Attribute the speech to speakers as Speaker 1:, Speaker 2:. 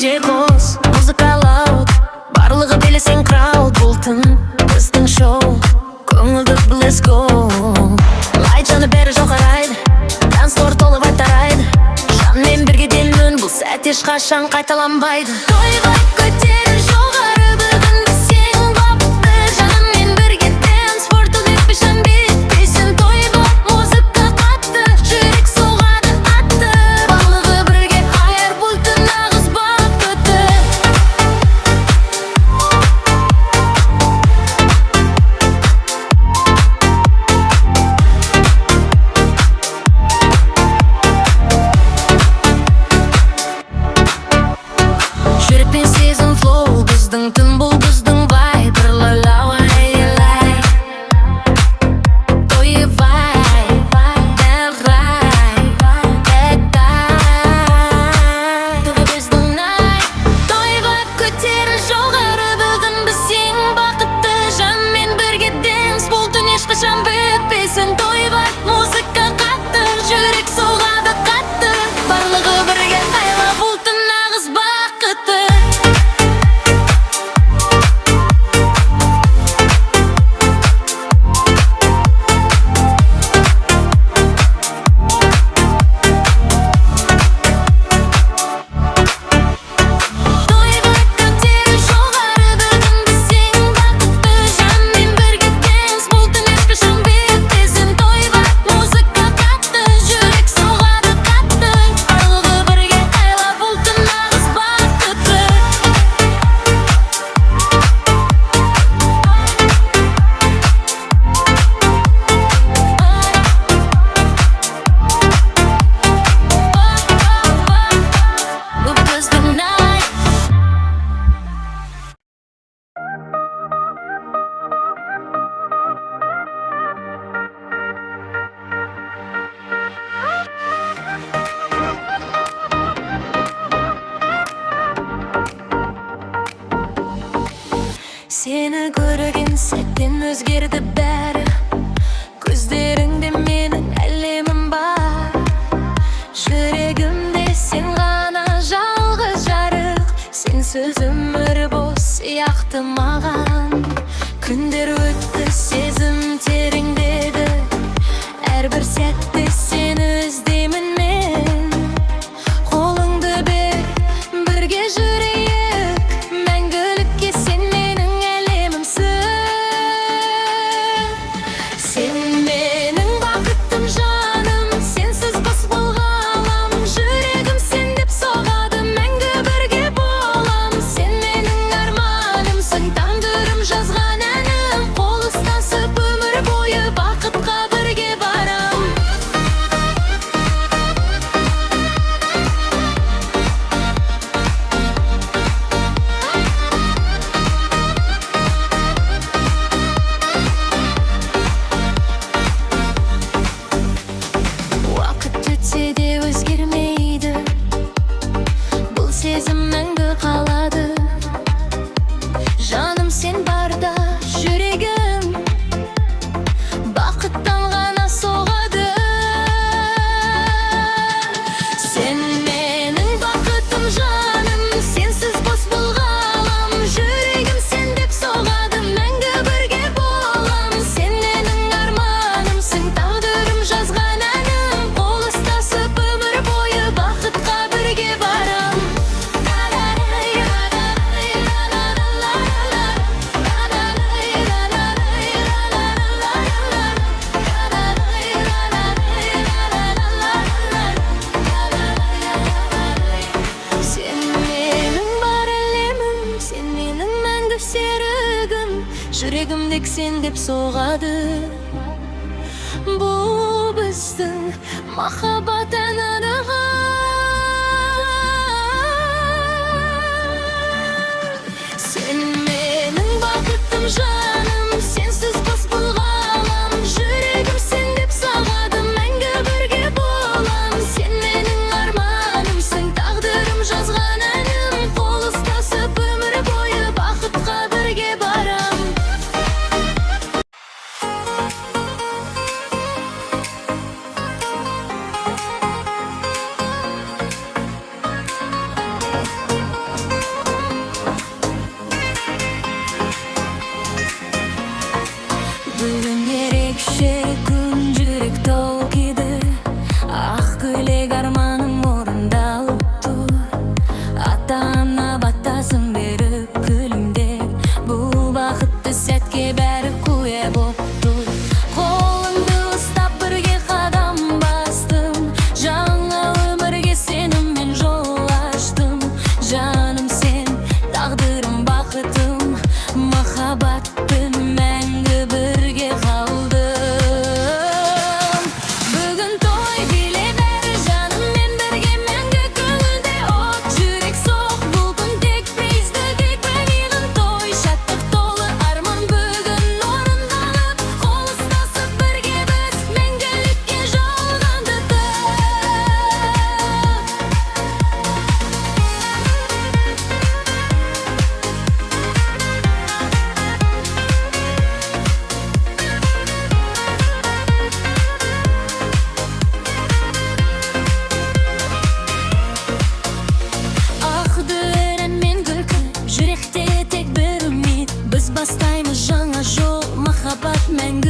Speaker 1: диджей қос, музыка лауд, барлығы билесең крауд. Бұл түн біздің шоу, көңілді let's go. Лайт жаны бәрі жоғарайды, танцфлор толы вайб тарайды. Жанмен бірге делмін, бұл сәт ешқашан қайталанбайды. Тойға көтеріл жоғары, бүгін біз сен бапты. Жанмен бірге танцфлор толы пешен бітпесін. Тойға музыка қатты, жүрек соғады атты. Барлығы бірге айыр, бұл түн нағыз бақыты. Жүрекпен сезім флоу, біздің түн бұл біздің вайб. Ла-ла-ла, ай-лай, тойы вайб, дәл-рай, әт-тай. Түгі біздің найт, тойға көтеріл жоғары, бүгін біз ең бақытты. Жанмен бірге дэнс, бұл түн ешқашан бітпесін. Тойға музыка қатты, жүрек соғады қатты. Барлығы бірге айла, бұл түн нағыз бақыты. Тойға көтеріл жоғары, бүгін біз ең бақытты. Жанмен бірге дэнс, бұл түн ешқашан бітпесін. Тойға музыка қатты, жүрек соғады қатты. Барлығы бірге айла, бұл түн нағыз бақыты. Бұл біздің найт. Сені көрген сәттен өзгерді бәрі. Көздеріңде менің әлемім бар. Жүрегімде сен ғана жалғыз жарық. Сенсіз өмір бос сияқты маған. Күндер өтті, сезім тереңдеді. Әрбір сәтте сені іздеймін мен. Қолыңды бер, бірге жүрейік. Мәңгілікке сен менің әлемімсің. Сен менің бақытым жаным, сенсіз бос бұл ғалам. Жүрегім сен деп соғады, мәңгі бірге болам. Сен менің арманымсың, тағдырым жазған әнім. Қол ұстасып өмір бойы бақытқа бірге барам. Уақыт өтсе де өзгермейді, бұл сезім мәңгі қалады. Жаным сен барда жүрегім бақыттан ғана соғады. Сен менің бақытым жаным, сенсіз бос бұл ғалам. Жүрегім сен деп соғады, мәңгі бірге болам. Сен менің арманымсың, тағдырым жазған әнім. Қол ұстасып өмір бойы бақытқа бірге барам. Сен менің бар әлемім, сен менің мәңгі серігім. Жүрегімдегі сен деп соғады. Бұл біздің махаббат әнұрығы. Сен менің бақытым жаным, сенсіз бос бұл ғалам. Жүрегім сен деп соғады, мәңгі бірге болам. Сен менің арманымсың, тағдырым жазған әнім. Қол ұстасып өмір бойы бақытқа бірге барам. ата-ана батасын беріп күлімдеп, бұл бақытты сәтке бәрі куә бопту. Қолыңды ұстап бірге қадам бастым, жаңа өмірге сеніммен жол аштым. Жаным сен, тағдырым бақытым, махаббатпен мәңгі бірге қалдым. Бүгін той биле бәрі жаныммен бірге мәңгі көңілде от жүрек соқ. Бұл күн тек бізді тек мәңгілік той, шаттық толы арман бүгін орындалып, қол ұстасып бірге біз мәңгілікке жалғандық. Ақ дүрен мен күлкі, жүректе тек бір үміт. Біз бастаймыз жаңа жол, махаббат мәңгі